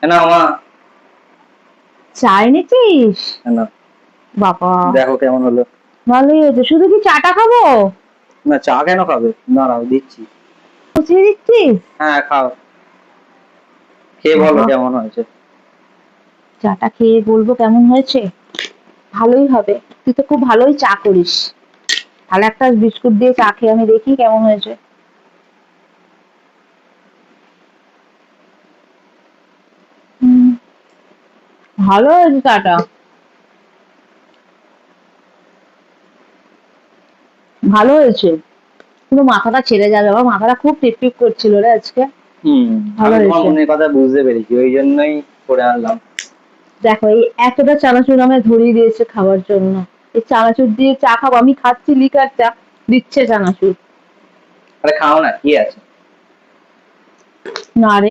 না মা, চা এনেছিস? না বাবা দেখো কেমন হলো। ভালোই হয়েছে। শুধু কি চাটা খাবো? না চা কেন খাবে, দাঁড়াও দিচ্ছি। বসিয়ে দিচ্ছিস? হ্যাঁ খাও, খেয়ে বলো বাবা, কেমন হয়েছে। চাটা খেয়ে বলবো কেমন হয়েছে। ভালোই হবে, তুই তো খুব ভালোই চা করিস। তাহলে একটা বিস্কুট দিয়ে চা খেয়ে আমি দেখি কেমন হয়েছে। হুম, ভালো হয়েছে চাটা, ভালো হয়েছে। পুরো মাথাটা ছেড়ে যাবে, আমার মাথাটা খুব টিপটিপ করছিল রে আজকে। হুম, ভালো আমি তোমার হয়েছে। মনের কথা বুঝতে পেরেছি, ওই জন্যই করে আনলাম। দেখো এই এতটা চানাচুর আমায় ধরিয়ে দিয়েছে খাওয়ার জন্য। এই চানাচুর দিয়ে চা খাবো? আমি খাচ্ছি লিকার চা, দিচ্ছে চানাচুর। আরে খাও না, কি আছে। না রে।